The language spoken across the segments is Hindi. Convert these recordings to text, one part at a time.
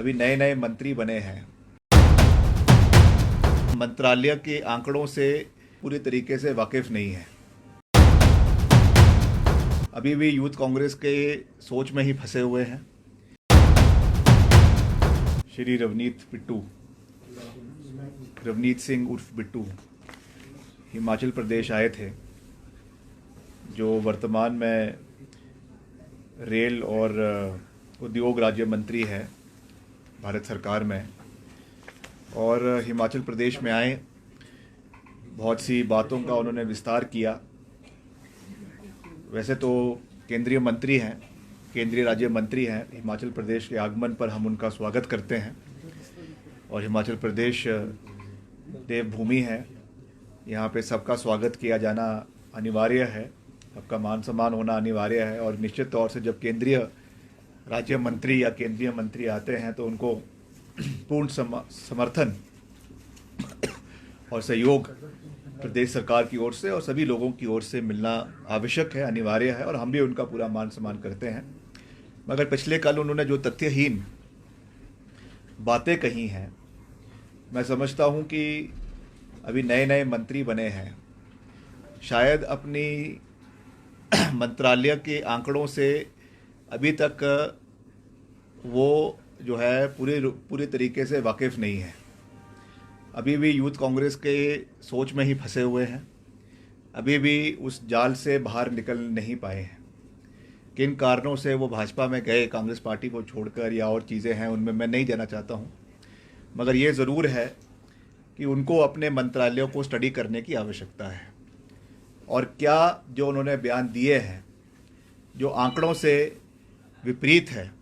अभी नए नए मंत्री बने हैं। मंत्रालय के आंकड़ों से पूरी तरीके से वाकिफ नहीं है। अभी भी यूथ कांग्रेस के सोच में ही फंसे हुए हैं। श्री रवनीत सिंह उर्फ बिट्टू हिमाचल प्रदेश आए थे, जो वर्तमान में रेल और उद्योग राज्य मंत्री है भारत सरकार में। और हिमाचल प्रदेश में आए, बहुत सी बातों का उन्होंने विस्तार किया। वैसे तो केंद्रीय मंत्री हैं, केंद्रीय राज्य मंत्री हैं। हिमाचल प्रदेश के आगमन पर हम उनका स्वागत करते हैं। और हिमाचल प्रदेश देवभूमि है, यहाँ पे सबका स्वागत किया जाना अनिवार्य है, सबका मान सम्मान होना अनिवार्य है। और निश्चित तौर से जब केंद्रीय राज्य मंत्री या केंद्रीय मंत्री आते हैं तो उनको पूर्ण समर्थन और सहयोग प्रदेश सरकार की ओर से और सभी लोगों की ओर से मिलना आवश्यक है, अनिवार्य है। और हम भी उनका पूरा मान सम्मान करते हैं। मगर पिछले कल उन्होंने जो तथ्यहीन बातें कही हैं, मैं समझता हूं कि अभी नए नए मंत्री बने हैं, शायद अपनी मंत्रालय के आंकड़ों से अभी तक वो जो है पूरे तरीके से वाकिफ़ नहीं है। अभी भी यूथ कांग्रेस के सोच में ही फंसे हुए हैं, अभी भी उस जाल से बाहर निकल नहीं पाए हैं। किन कारणों से वो भाजपा में गए, कांग्रेस पार्टी को छोड़कर, या और चीज़ें हैं उनमें मैं नहीं जाना चाहता हूँ। मगर ये ज़रूर है कि उनको अपने मंत्रालयों को स्टडी करने की आवश्यकता है। और क्या जो उन्होंने बयान दिए हैं, जो आंकड़ों से विपरीत है,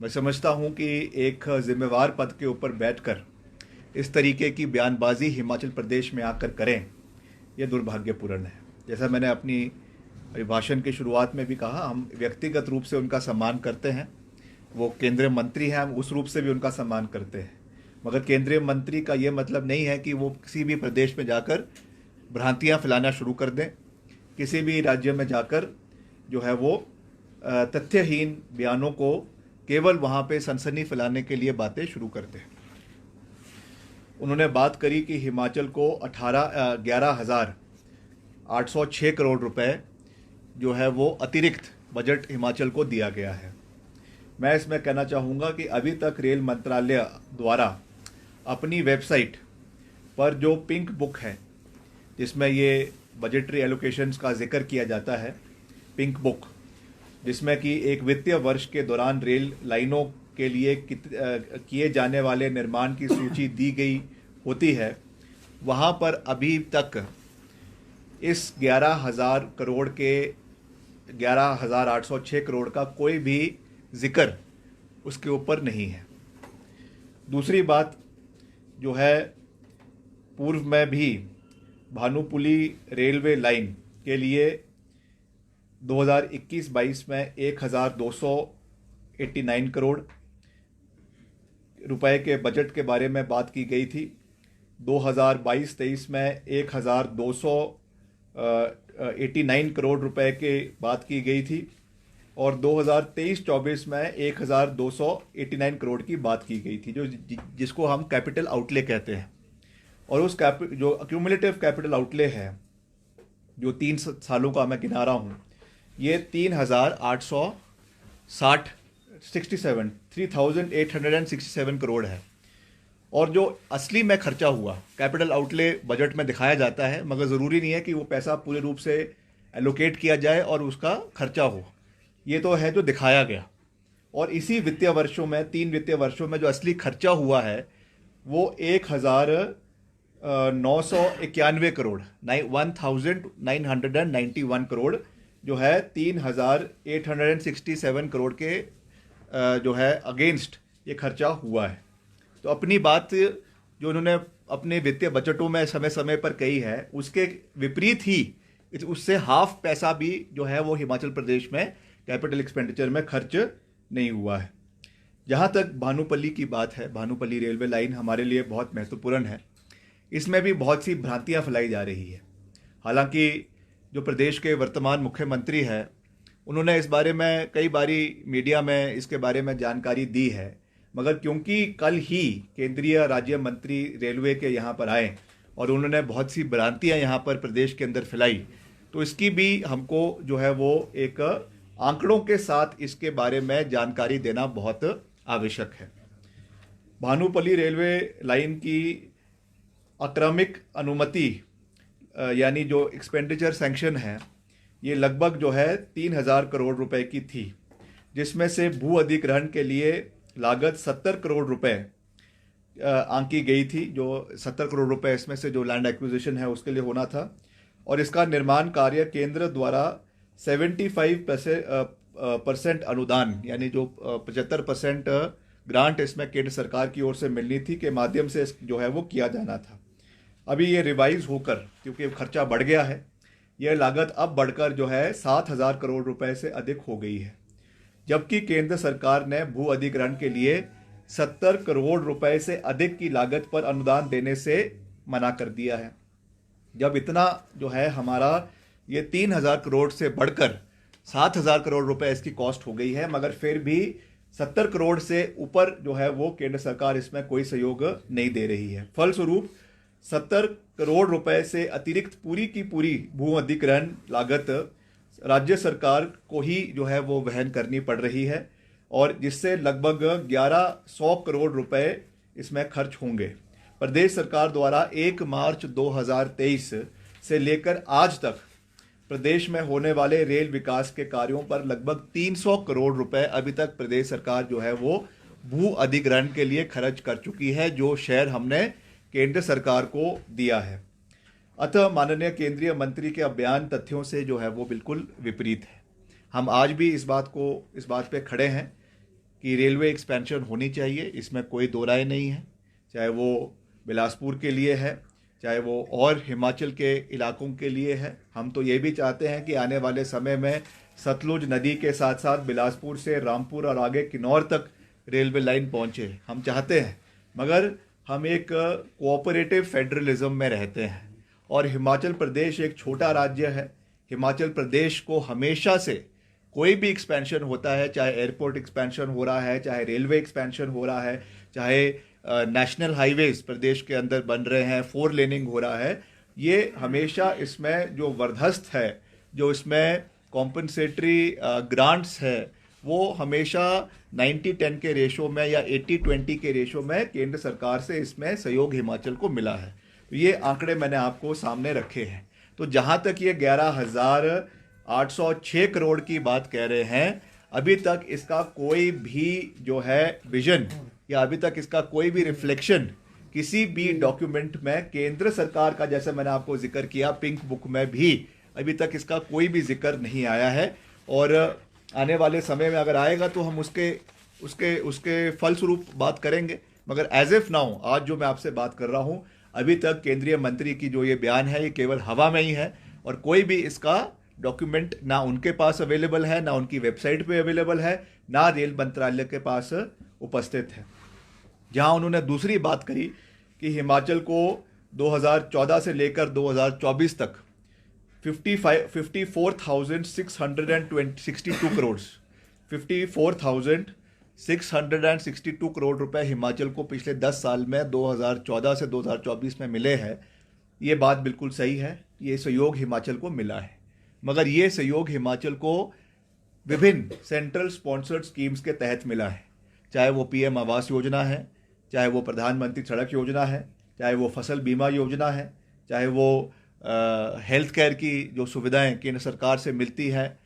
मैं समझता हूं कि एक जिम्मेवार पद के ऊपर बैठकर इस तरीके की बयानबाजी हिमाचल प्रदेश में आकर करें, यह दुर्भाग्यपूर्ण है। जैसा मैंने अपनी अभिभाषण की शुरुआत में भी कहा, हम व्यक्तिगत रूप से उनका सम्मान करते हैं। वो केंद्रीय मंत्री हैं, हम उस रूप से भी उनका सम्मान करते हैं। मगर केंद्रीय मंत्री का ये मतलब नहीं है कि वो किसी भी प्रदेश में जाकर भ्रांतियां फैलाना शुरू कर दें, किसी भी राज्य में जाकर जो है वो तथ्यहीन बयानों को केवल वहाँ पे सनसनी फैलाने के लिए बातें शुरू कर दें। उन्होंने बात करी कि हिमाचल को 11,806 करोड़ रुपए जो है वो अतिरिक्त बजट हिमाचल को दिया गया है। मैं इसमें कहना चाहूँगा कि अभी तक रेल मंत्रालय द्वारा अपनी वेबसाइट पर जो पिंक बुक है, जिसमें ये बजटरी एलोकेशंस का जिक्र किया जाता है, पिंक बुक, जिसमें कि एक वित्तीय वर्ष के दौरान रेल लाइनों के लिए किए जाने वाले निर्माण की सूची दी गई होती है, वहाँ पर अभी तक इस 11,000 करोड़ के 11,806 करोड़ का कोई भी जिक्र उसके ऊपर नहीं है। दूसरी बात जो है, पूर्व में भी भानुपुली रेलवे लाइन के लिए 2021-22 में 1,289 करोड़ रुपए के बजट के बारे में बात की गई थी। 2022-23 में 1,289 करोड़ रुपए के बात की गई थी। और 2023-24 में 1,289 करोड़ की बात की गई थी, जिसको हम कैपिटल आउटले कहते हैं। और उस जो अक्यूमुलेटिव कैपिटल आउटले है, जो 3 सालों का मैं गिना रहा हूँ, ये 3,867 करोड़ है। और जो असली में खर्चा हुआ कैपिटल आउटले बजट में दिखाया जाता है, मगर ज़रूरी नहीं है कि वो पैसा पूरे रूप से एलोकेट किया जाए और उसका खर्चा हो। ये तो है जो दिखाया गया। और इसी वित्तीय वर्षों में, 3 वित्तीय वर्षों में जो असली खर्चा हुआ है वो 1,991 करोड़ 1,991 करोड़ जो है 3,867 करोड़ के जो है अगेंस्ट ये खर्चा हुआ है। तो अपनी बात जो उन्होंने अपने वित्तीय बजटों में समय समय पर कही है, उसके विपरीत ही उससे हाफ पैसा भी जो है वो हिमाचल प्रदेश में कैपिटल एक्सपेंडिचर में खर्च नहीं हुआ है। जहाँ तक भानुपल्ली की बात है, भानुपल्ली रेलवे लाइन हमारे लिए बहुत महत्वपूर्ण है। इसमें भी बहुत सी भ्रांतियाँ फैलाई जा रही है। हालांकि जो प्रदेश के वर्तमान मुख्यमंत्री हैं, उन्होंने इस बारे में कई बारी मीडिया में इसके बारे में जानकारी दी है, मगर क्योंकि कल ही केंद्रीय राज्य मंत्री रेलवे के यहाँ पर आए और उन्होंने बहुत सी भ्रांतियाँ यहाँ पर प्रदेश के अंदर फैलाई, तो इसकी भी हमको जो है वो एक आंकड़ों के साथ इसके बारे में जानकारी देना बहुत आवश्यक है। भानुपल्ली रेलवे लाइन की अक्रमिक अनुमति यानी जो एक्सपेंडिचर सैंक्शन है, ये लगभग जो है 3,000 करोड़ रुपए की थी, जिसमें से भू अधिग्रहण के लिए लागत 70 करोड़ रुपए आंकी गई थी। जो 70 करोड़ रुपए इसमें से जो लैंड एक्विजिशन है उसके लिए होना था, और इसका निर्माण कार्य केंद्र द्वारा 75% अनुदान यानी जो 75% ग्रांट इसमें केंद्र सरकार की ओर से मिलनी थी के माध्यम से जो है वो किया जाना था। अभी ये रिवाइज होकर, क्योंकि खर्चा बढ़ गया है, यह लागत अब बढ़कर जो है 7,000 करोड़ रुपए से अधिक हो गई है, जबकि केंद्र सरकार ने भू अधिग्रहण के लिए 70 करोड़ रुपए से अधिक की लागत पर अनुदान देने से मना कर दिया है। जब इतना जो है हमारा ये 3,000 करोड़ से बढ़कर 7,000 करोड़ रुपए इसकी कॉस्ट हो गई है, मगर फिर भी 70 करोड़ से ऊपर जो है वो केंद्र सरकार इसमें कोई सहयोग नहीं दे रही है। फलस्वरूप 70 करोड़ रुपए से अतिरिक्त पूरी की पूरी भू अधिग्रहण लागत राज्य सरकार को ही जो है वो वहन करनी पड़ रही है, और जिससे लगभग 1,100 करोड़ रुपए इसमें खर्च होंगे। प्रदेश सरकार द्वारा 1 मार्च 2023 से लेकर आज तक प्रदेश में होने वाले रेल विकास के कार्यों पर लगभग 300 करोड़ रुपए अभी तक प्रदेश सरकार जो है वो भू अधिग्रहण के लिए खर्च कर चुकी है, जो शेयर हमने केंद्र सरकार को दिया है। अतः माननीय केंद्रीय मंत्री के बयान तथ्यों से जो है वो बिल्कुल विपरीत है। हम आज भी इस बात पे खड़े हैं कि रेलवे एक्सपेंशन होनी चाहिए, इसमें कोई दो राय नहीं है, चाहे वो बिलासपुर के लिए है, चाहे वो और हिमाचल के इलाकों के लिए है। हम तो ये भी चाहते हैं कि आने वाले समय में सतलुज नदी के साथ साथ बिलासपुर से रामपुर और आगे किन्नौर तक रेलवे लाइन पहुंचे, हम चाहते हैं, मगर हम एक कोऑपरेटिव फेडरलिज्म में रहते हैं और हिमाचल प्रदेश एक छोटा राज्य है। हिमाचल प्रदेश को हमेशा से कोई भी एक्सपेंशन होता है, चाहे एयरपोर्ट एक्सपेंशन हो रहा है, चाहे रेलवे एक्सपेंशन हो रहा है, चाहे नेशनल हाईवेज प्रदेश के अंदर बन रहे हैं, 4 लेनिंग हो रहा है, ये हमेशा इसमें जो वर्धस्त है, जो इसमें कॉम्पनसेटरी ग्रांट्स है, वो हमेशा 90-10 के रेशो में या 80-20 के रेशो में केंद्र सरकार से इसमें सहयोग हिमाचल को मिला है। तो ये आंकड़े मैंने आपको सामने रखे हैं। तो जहाँ तक ये 11,806 करोड़ की बात कह रहे हैं, अभी तक इसका कोई भी जो है विजन या अभी तक इसका कोई भी रिफ्लेक्शन किसी भी डॉक्यूमेंट में केंद्र सरकार का, जैसे मैंने आपको जिक्र किया पिंक बुक में भी अभी तक इसका कोई भी जिक्र नहीं आया है, और आने वाले समय में अगर आएगा तो हम उसके फलस्वरूप बात करेंगे। मगर एज एफ नाउ, आज जो मैं आपसे बात कर रहा हूं, अभी तक केंद्रीय मंत्री की जो ये बयान है ये केवल हवा में ही है, और कोई भी इसका डॉक्यूमेंट ना उनके पास अवेलेबल है, ना उनकी वेबसाइट पे अवेलेबल है, ना रेल मंत्रालय के पास उपस्थित है। जहां उन्होंने दूसरी बात करी कि हिमाचल को 2014 से लेकर 2024 तक 54,662 करोड़ 54,662 करोड़ रुपए हिमाचल को पिछले 10 साल में 2014 से 2024 में मिले हैं। ये बात बिल्कुल सही है, ये सहयोग हिमाचल को मिला है, मगर ये सहयोग हिमाचल को विभिन्न सेंट्रल स्पॉन्सर्ड स्कीम्स के तहत मिला है, चाहे वो पीएम आवास योजना है, चाहे वो प्रधानमंत्री सड़क योजना है, चाहे वो फसल बीमा योजना है, चाहे वो हेल्थ केयर की जो सुविधाएं केंद्र सरकार से मिलती है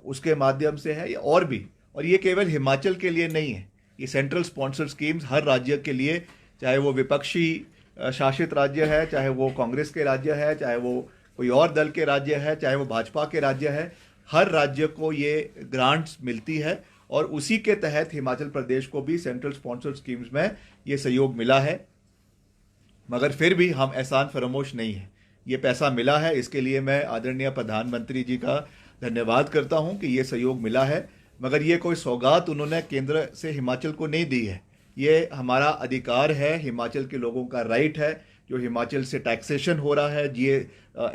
उसके माध्यम से है, या और भी। और ये केवल हिमाचल के लिए नहीं है, ये सेंट्रल स्पॉन्सर्ड स्कीम्स हर राज्य के लिए, चाहे वो विपक्षी शासित राज्य है, चाहे वो कांग्रेस के राज्य है, चाहे वो कोई और दल के राज्य है, चाहे वो भाजपा के राज्य है, हर राज्य को ये ग्रांट्स मिलती है, और उसी के तहत हिमाचल प्रदेश को भी सेंट्रल स्पॉन्सर्ड स्कीम्स में ये सहयोग मिला है। मगर फिर भी हम एहसान फरामोश नहीं है, ये पैसा मिला है, इसके लिए मैं आदरणीय प्रधानमंत्री जी का धन्यवाद करता हूं कि ये सहयोग मिला है। मगर ये कोई सौगात उन्होंने केंद्र से हिमाचल को नहीं दी है, ये हमारा अधिकार है, हिमाचल के लोगों का राइट है। जो हिमाचल से टैक्सेशन हो रहा है,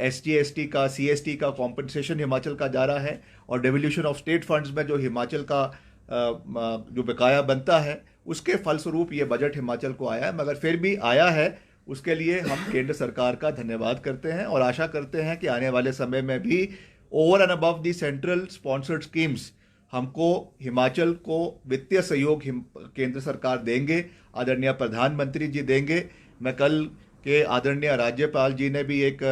SG ST का CST का कॉम्पनसेशन हिमाचल का जा रहा है, और डेवल्यूशन ऑफ स्टेट फंड्स में जो हिमाचल का जो बकाया बनता है उसके फलस्वरूप ये बजट हिमाचल को आया है, मगर फिर भी आया है, उसके लिए हम केंद्र सरकार का धन्यवाद करते हैं और आशा करते हैं कि आने वाले समय में भी over and above the central sponsored schemes हमको हिमाचल को वित्तीय सहयोग केंद्र सरकार देंगे, आदरणीय प्रधानमंत्री जी देंगे। मैं कल के आदरणीय राज्यपाल जी ने भी एक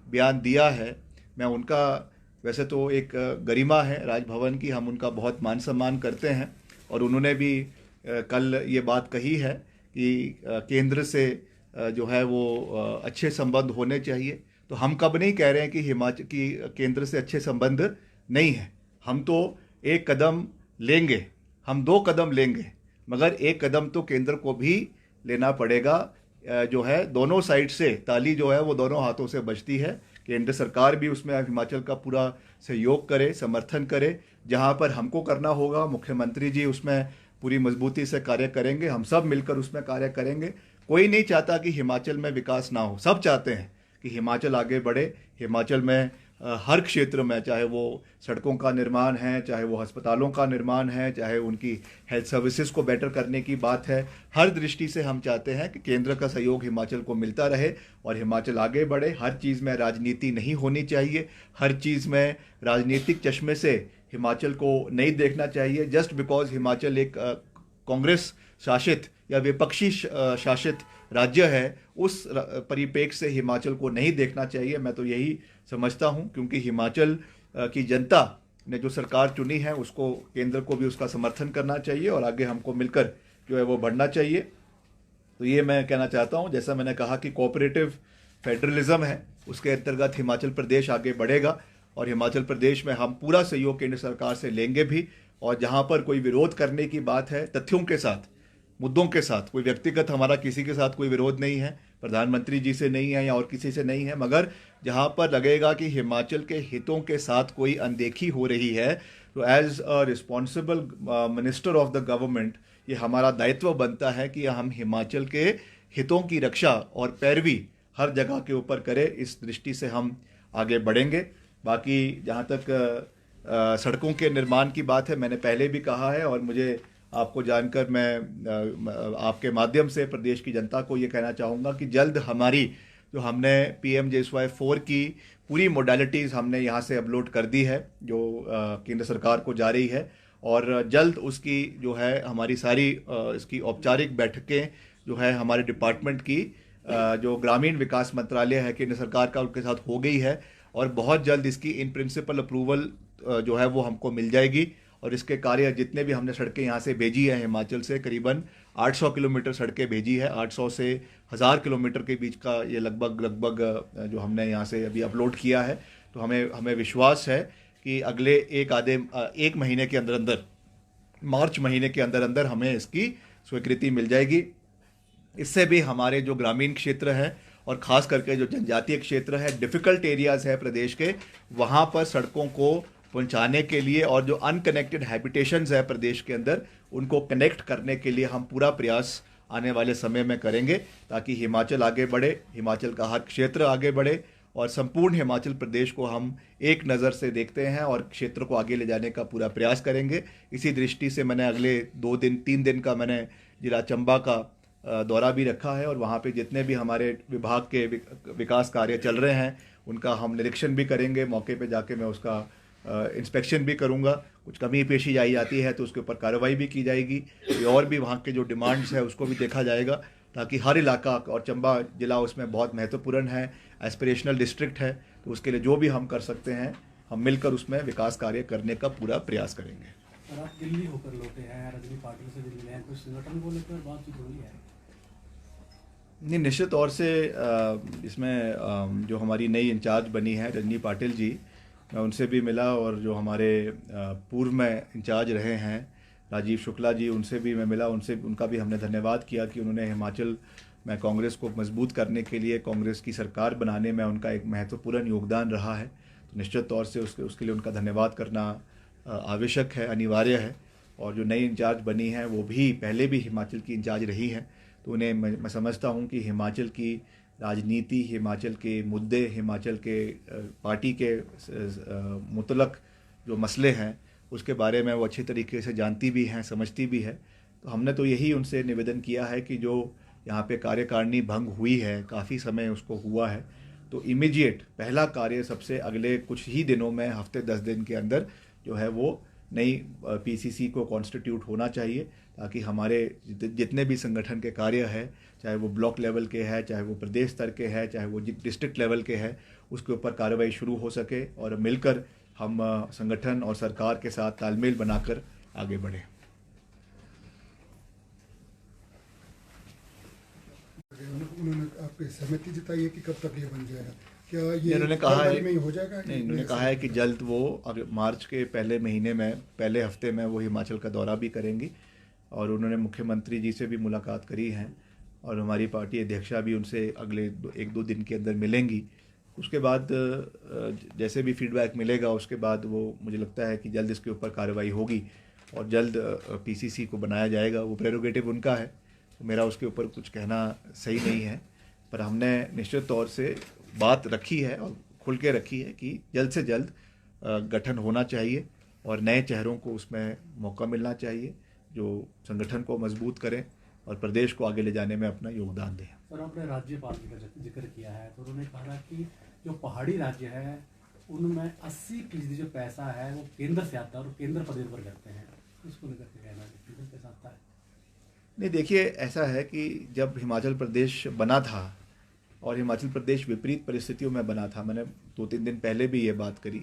बयान दिया है, मैं उनका वैसे तो एक गरिमा है राजभवन की, हम उनका बहुत मान सम्मान करते हैं और उन्होंने भी कल ये बात कही है कि केंद्र से जो है वो अच्छे संबंध होने चाहिए। तो हम कब नहीं कह रहे हैं कि हिमाचल की केंद्र से अच्छे संबंध नहीं है, हम तो एक कदम लेंगे, हम 2 कदम लेंगे, मगर एक कदम तो केंद्र को भी लेना पड़ेगा। जो है दोनों साइड से ताली जो है वो दोनों हाथों से बजती है। केंद्र सरकार भी उसमें हिमाचल का पूरा सहयोग करे, समर्थन करे। जहां पर हमको करना होगा, मुख्यमंत्री जी उसमें पूरी मजबूती से कार्य करेंगे, हम सब मिलकर उसमें कार्य करेंगे। कोई नहीं चाहता कि हिमाचल में विकास ना हो, सब चाहते हैं कि हिमाचल आगे बढ़े। हिमाचल में हर क्षेत्र में, चाहे वो सड़कों का निर्माण है, चाहे वो अस्पतालों का निर्माण है, चाहे उनकी हेल्थ सर्विसेज को बेटर करने की बात है, हर दृष्टि से हम चाहते हैं कि केंद्र का सहयोग हिमाचल को मिलता रहे और हिमाचल आगे बढ़े। हर चीज़ में राजनीति नहीं होनी चाहिए, हर चीज़ में राजनीतिक चश्मे से हिमाचल को नहीं देखना चाहिए। जस्ट बिकॉज हिमाचल एक कांग्रेस शासित या विपक्षी शासित राज्य है, उस परिप्रेक्ष्य से हिमाचल को नहीं देखना चाहिए। मैं तो यही समझता हूं, क्योंकि हिमाचल की जनता ने जो सरकार चुनी है उसको, केंद्र को भी उसका समर्थन करना चाहिए और आगे हमको मिलकर जो है वो बढ़ना चाहिए। तो ये मैं कहना चाहता हूं, जैसा मैंने कहा कि कोऑपरेटिव फेडरलिज्म है, उसके अंतर्गत हिमाचल प्रदेश आगे बढ़ेगा और हिमाचल प्रदेश में हम पूरा सहयोग केंद्र सरकार से लेंगे भी। और जहां पर कोई विरोध करने की बात है, तथ्यों के साथ, मुद्दों के साथ, कोई व्यक्तिगत हमारा किसी के साथ कोई विरोध नहीं है, प्रधानमंत्री जी से नहीं है या और किसी से नहीं है, मगर जहां पर लगेगा कि हिमाचल के हितों के साथ कोई अनदेखी हो रही है, तो as a responsible minister of the government ये हमारा दायित्व बनता है कि हम हिमाचल के हितों की रक्षा और पैरवी हर जगह के ऊपर करें। इस दृष्टि से हम आगे बढ़ेंगे। बाकी जहाँ तक सड़कों के निर्माण की बात है, मैंने पहले भी कहा है और मुझे आपको जानकर मैं आपके माध्यम से प्रदेश की जनता को ये कहना चाहूँगा कि जल्द हमारी जो हमने PMJSY 4 की पूरी मोडालिटीज़ हमने यहाँ से अपलोड कर दी है, जो केंद्र सरकार को जा रही है, और जल्द उसकी जो है हमारी सारी इसकी औपचारिक बैठकें जो है हमारे डिपार्टमेंट की जो ग्रामीण विकास मंत्रालय है केंद्र सरकार का, उनके साथ हो गई है और बहुत जल्द इसकी इन प्रिंसिपल अप्रूवल जो है वो हमको मिल जाएगी। और इसके कार्य जितने भी हमने सड़कें यहाँ से भेजी है, हिमाचल से करीबन 800 किलोमीटर सड़कें भेजी है, 800 से 1000 किलोमीटर के बीच का ये लगभग जो हमने यहाँ से अभी अपलोड किया है। तो हमें विश्वास है कि अगले एक महीने के अंदर अंदर, मार्च महीने के अंदर अंदर हमें इसकी स्वीकृति मिल जाएगी। इससे भी हमारे जो ग्रामीण क्षेत्र है और ख़ास करके जो जनजातीय क्षेत्र है, डिफ़िकल्ट एरियाज़ है प्रदेश के, वहाँ पर सड़कों को पहुंचाने के लिए और जो अनकनेक्टेड हैबिटेशंस है प्रदेश के अंदर, उनको कनेक्ट करने के लिए हम पूरा प्रयास आने वाले समय में करेंगे, ताकि हिमाचल आगे बढ़े, हिमाचल का हर क्षेत्र आगे बढ़े और संपूर्ण हिमाचल प्रदेश को हम एक नज़र से देखते हैं और क्षेत्र को आगे ले जाने का पूरा प्रयास करेंगे। इसी दृष्टि से मैंने अगले 3 दिन का मैंने जिला चंबा का दौरा भी रखा है और वहाँ पे जितने भी हमारे विभाग के विकास कार्य चल रहे हैं उनका हम निरीक्षण भी करेंगे। मौके पे जाके मैं उसका इंस्पेक्शन भी करूंगा। कुछ कमी पेशी आई जाती है तो उसके ऊपर कार्रवाई भी की जाएगी और भी वहाँ के जो डिमांड्स है उसको भी देखा जाएगा, ताकि हर इलाका, और चंबा जिला उसमें बहुत महत्वपूर्ण है, एस्पिरेशनल डिस्ट्रिक्ट है, तो उसके लिए जो भी हम कर सकते हैं हम मिलकर उसमें विकास कार्य करने का पूरा प्रयास करेंगे। सर, आप दिल्ली होकर लौटे हैं, रजनी पाटिल से दिल्ली में कुछ संगठन को लेकर बातचीत हुई है? नहीं, निश्चित तौर से इसमें जो हमारी नई इंचार्ज बनी है रजनी पाटिल जी, मैं उनसे भी मिला और जो हमारे पूर्व में इंचार्ज रहे हैं राजीव शुक्ला जी, उनसे भी मैं मिला। उनका भी हमने धन्यवाद किया कि उन्होंने हिमाचल में कांग्रेस को मजबूत करने के लिए, कांग्रेस की सरकार बनाने में उनका एक महत्वपूर्ण योगदान रहा है। तो निश्चित तौर से उसके लिए उनका धन्यवाद करना आवश्यक है, अनिवार्य है। और जो नई इंचार्ज बनी हैं वो भी पहले भी हिमाचल की इंचार्ज रही हैं, तो उन्हें मैं समझता हूँ कि हिमाचल की राजनीति, हिमाचल के मुद्दे, हिमाचल के पार्टी के मुतलक जो मसले हैं उसके बारे में वो अच्छी तरीके से जानती भी हैं, समझती भी है। तो हमने तो यही उनसे निवेदन किया है कि जो यहाँ पे कार्यकारिणी भंग हुई है, काफ़ी समय उसको हुआ है, तो इमीडिएट पहला कार्य सबसे अगले कुछ ही दिनों में, हफ्ते 10 दिन के अंदर जो है वो नई पीसीसी को कॉन्स्टिट्यूट होना चाहिए, ताकि हमारे जितने भी संगठन के कार्य है, चाहे वो ब्लॉक लेवल के है, चाहे वो प्रदेश स्तर के है, चाहे वो डिस्ट्रिक्ट लेवल के है, उसके ऊपर कार्रवाई शुरू हो सके और मिलकर हम संगठन और सरकार के साथ तालमेल बनाकर आगे बढ़ें। उन्होंने आपकी सहमति जताई है कि कब तक ये बन जाएगा? क्या ये इन्होंने कहा है में ही हो जाएगा? नहीं, इन्होंने कहा है कि जल्द वो अगर मार्च के पहले महीने में, पहले हफ्ते में वो हिमाचल का दौरा भी करेंगी और उन्होंने मुख्यमंत्री जी से भी मुलाकात करी है और हमारी पार्टी अध्यक्षा भी उनसे अगले 1-2 दिन के अंदर मिलेंगी। उसके बाद जैसे भी फीडबैक मिलेगा उसके बाद वो, मुझे लगता है कि जल्द इसके ऊपर कार्रवाई होगी और जल्द पीसीसी को बनाया जाएगा। वो प्रेरोगेटिव उनका है, तो मेरा उसके ऊपर कुछ कहना सही नहीं है, पर हमने निश्चित तौर से बात रखी है और खुल के रखी है कि जल्द से जल्द गठन होना चाहिए और नए चेहरों को उसमें मौका मिलना चाहिए जो संगठन को मजबूत करें और प्रदेश को आगे ले जाने में अपना योगदान दें। सर, आपने राज्यपाल का जिक्र किया है, तो उन्होंने कहा कि जो पहाड़ी राज्य है उनमें 80% जो पैसा है वो केंद्र से आता है और केंद्र पर निर्भर करते हैं, उसको लेकर के कहना है केंद्र पैसा आता है। नहीं, देखिए ऐसा है कि जब हिमाचल प्रदेश बना था और हिमाचल प्रदेश विपरीत परिस्थितियों में बना था, मैंने 2-3 दिन पहले भी ये बात करी,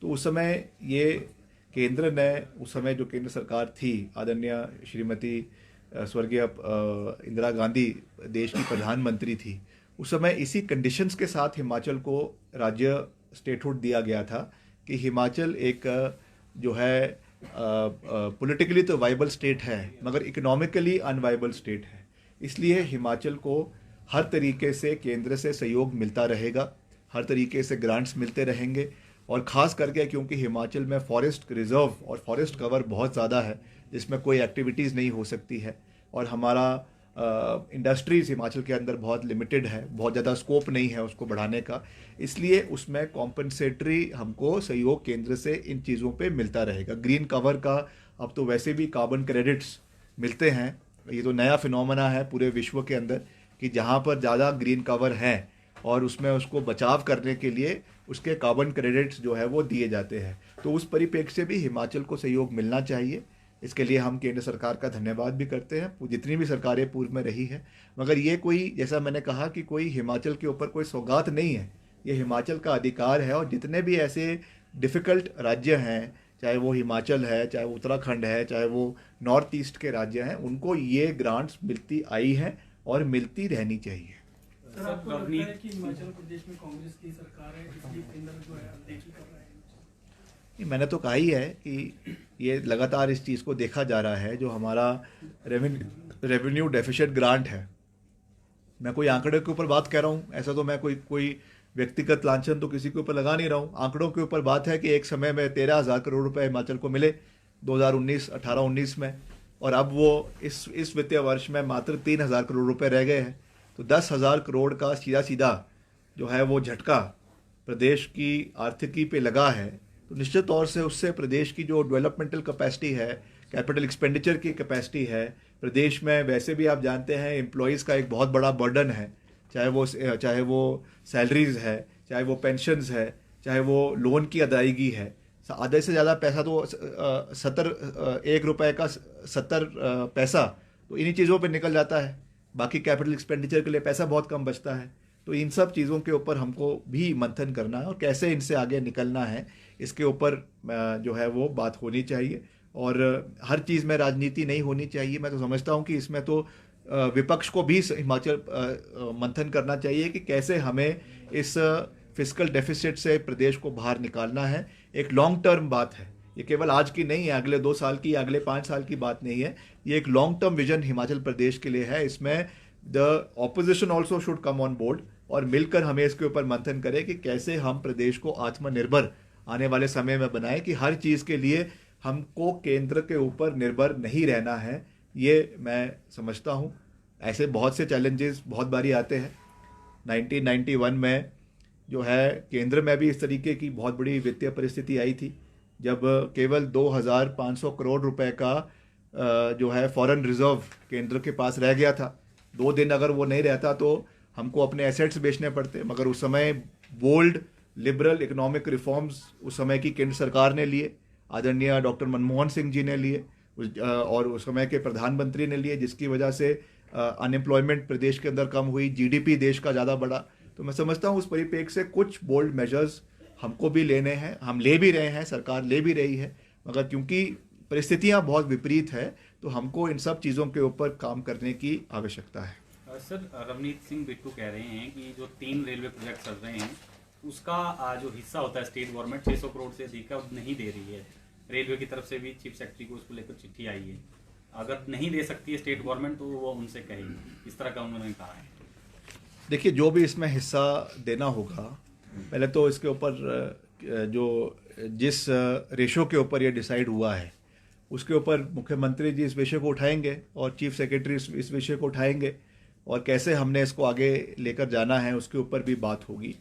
तो उस समय ये केंद्र ने, उस समय जो केंद्र सरकार थी, आदरणीय श्रीमती स्वर्गीय इंदिरा गांधी देश की प्रधानमंत्री थी, उस समय इसी कंडीशंस के साथ हिमाचल को राज्य स्टेटहुड दिया गया था कि हिमाचल एक जो है पॉलिटिकली तो वाइबल स्टेट है मगर इकोनॉमिकली अनवाइबल स्टेट है। इसलिए हिमाचल को हर तरीके से केंद्र से सहयोग मिलता रहेगा, हर तरीके से ग्रांट्स मिलते रहेंगे और ख़ास करके क्योंकि हिमाचल में फॉरेस्ट रिजर्व और फॉरेस्ट कवर बहुत ज़्यादा है जिसमें कोई एक्टिविटीज़ नहीं हो सकती है और हमारा इंडस्ट्रीज़ हिमाचल के अंदर बहुत लिमिटेड है, बहुत ज़्यादा स्कोप नहीं है उसको बढ़ाने का, इसलिए उसमें कॉम्पनसेटरी हमको सहयोग केंद्र से इन चीज़ों पे मिलता रहेगा। ग्रीन कवर का अब तो वैसे भी कार्बन क्रेडिट्स मिलते हैं, ये तो नया फिनोमेना है पूरे विश्व के अंदर कि जहाँ पर ज़्यादा ग्रीन कवर है और उसमें उसको बचाव करने के लिए उसके कार्बन क्रेडिट्स जो है वो दिए जाते हैं, तो उस परिप्रेक्ष्य से भी हिमाचल को सहयोग मिलना चाहिए। इसके लिए हम केंद्र सरकार का धन्यवाद भी करते हैं, जितनी भी सरकारें पूर्व में रही है, मगर ये कोई, जैसा मैंने कहा कि कोई हिमाचल के ऊपर कोई सौगात नहीं है, ये हिमाचल का अधिकार है और जितने भी ऐसे डिफ़िकल्ट राज्य हैं, चाहे वो हिमाचल है, चाहे वो उत्तराखंड है, चाहे वो नॉर्थ ईस्ट के राज्य हैं, उनको ये ग्रांट्स मिलती आई हैं और मिलती रहनी चाहिए। सर, आपको लगता है कि हिमाचल प्रदेश में कांग्रेस की सरकार है इसलिए केंद्र जो है अनदेखी कर रहा है? मैंने तो कहा ही है कि ये लगातार इस चीज़ को देखा जा रहा है, जो हमारा रेवेन्यू डेफिसिट ग्रांट है, मैं कोई आंकड़े के ऊपर बात कर रहा हूँ, ऐसा तो मैं कोई व्यक्तिगत लांछन तो किसी के ऊपर लगा नहीं रहा हूँ, आंकड़ों के ऊपर बात है कि एक समय में 13,000 करोड़ रुपए हिमाचल को मिले 2018-19 में और अब वो इस वित्तीय वर्ष में मात्र 3,000 करोड़ रुपए रह गए हैं, तो 10,000 करोड़ का सीधा जो है वो झटका प्रदेश की आर्थिकी पे लगा है, तो निश्चित तौर से उससे प्रदेश की जो डेवलपमेंटल कैपेसिटी है, कैपिटल एक्सपेंडिचर की कैपेसिटी है, प्रदेश में वैसे भी आप जानते हैं एम्प्लॉयज़ का एक बहुत बड़ा बर्डन है, चाहे वो सैलरीज है, चाहे वो पेंशन्स है, चाहे वो लोन की अदायगी है, आधे से ज़्यादा पैसा तो 1 रुपए का 70 पैसा तो इन्हीं चीज़ों पे निकल जाता है, बाकी कैपिटल एक्सपेंडिचर के लिए पैसा बहुत कम बचता है। तो इन सब चीज़ों के ऊपर हमको भी मंथन करना है और कैसे इनसे आगे निकलना है इसके ऊपर जो है वो बात होनी चाहिए और हर चीज़ में राजनीति नहीं होनी चाहिए। मैं तो समझता हूँ कि इसमें तो विपक्ष को भी हिमाचल मंथन करना चाहिए कि कैसे हमें इस फिस्कल डेफिसिट से प्रदेश को बाहर निकालना है। एक लॉन्ग टर्म बात है, ये केवल आज की नहीं है, अगले 2 साल की, अगले 5 साल की बात नहीं है, ये एक long term vision Himachal Pradesh के लिए है। इसमें the opposition also should come on board और मिलकर हमें इसके ऊपर मंथन करें कि कैसे हम प्रदेश को आत्मनिर्भर आने वाले समय में बनाएं, कि हर चीज़ के लिए हमको केंद्र के ऊपर निर्भर नहीं रहना है। ये मैं समझता हूँ ऐसे बहुत से चैलेंजेस बहुत बारी आते हैं। 1991 में जो है केंद्र में भी इस तरीके की बहुत बड़ी वित्तीय परिस्थिति आई थी जब केवल 2,500 करोड़ रुपए का जो है फॉरेन रिजर्व केंद्र के पास रह गया था। 2 दिन अगर वो नहीं रहता तो हमको अपने एसेट्स बेचने पड़ते, मगर उस समय बोल्ड लिबरल इकोनॉमिक रिफॉर्म्स उस समय की केंद्र सरकार ने लिए, आदरणीय डॉक्टर मनमोहन सिंह जी ने लिए, और उस समय के प्रधानमंत्री ने लिए, जिसकी वजह से अनएम्प्लॉयमेंट प्रदेश के अंदर कम हुई, जीडीपी देश का ज़्यादा बढ़ा। तो मैं समझता हूँ उस परिप्रेक्ष्य से कुछ बोल्ड मेजर्स हमको भी लेने हैं, हम ले भी रहे हैं, सरकार ले भी रही है, मगर क्योंकि परिस्थितियाँ बहुत विपरीत है तो हमको इन सब चीज़ों के ऊपर काम करने की आवश्यकता है। सर, रवनीत सिंह बिट्टू कह रहे हैं कि जो 3 रेलवे प्रोजेक्ट चल रहे हैं उसका जो हिस्सा होता है स्टेट गवर्नमेंट 600 करोड़ से अधिक का नहीं दे रही है। रेलवे की तरफ से भी चीफ सेक्रेटरी को उसको लेकर चिट्ठी आई है, अगर नहीं दे सकती है स्टेट गवर्नमेंट तो वो उनसे कहेगी, इस तरह का उन्होंने कहा है। देखिए, जो भी इसमें हिस्सा देना होगा, पहले तो इसके ऊपर जो जिस रेशो के ऊपर ये डिसाइड हुआ है उसके ऊपर मुख्यमंत्री जी इस विषय को उठाएंगे और चीफ सेक्रेटरी इस विषय को उठाएंगे, और कैसे हमने इसको आगे लेकर जाना है उसके ऊपर भी बात होगी।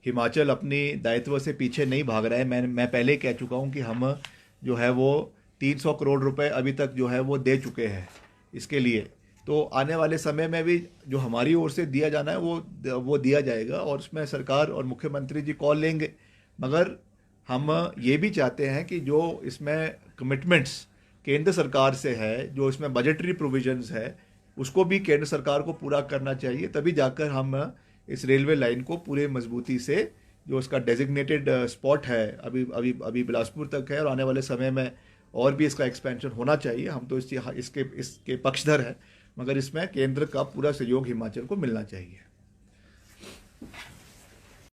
हिमाचल अपनी दायित्व से पीछे नहीं भाग रहा है। मैं पहले ही कह चुका हूँ कि हम जो है वो 300 करोड़ रुपए अभी तक जो है वो दे चुके हैं इसके लिए। तो आने वाले समय में भी जो हमारी ओर से दिया जाना है वो दिया जाएगा, और उसमें सरकार और मुख्यमंत्री जी कॉल लेंगे। मगर हम ये भी चाहते हैं कि जो इसमें कमिटमेंट्स केंद्र सरकार से है, जो इसमें बजटरी प्रोविजंस है, उसको भी केंद्र सरकार को पूरा करना चाहिए, तभी जाकर हम इस रेलवे लाइन को पूरे मजबूती से, जो उसका डेजिग्नेटेड स्पॉट है अभी बिलासपुर तक है और आने वाले समय में और भी इसका एक्सपेंशन होना चाहिए। हम तो इसके पक्षधर हैं, मगर इसमें केंद्र का पूरा सहयोग हिमाचल को मिलना चाहिए।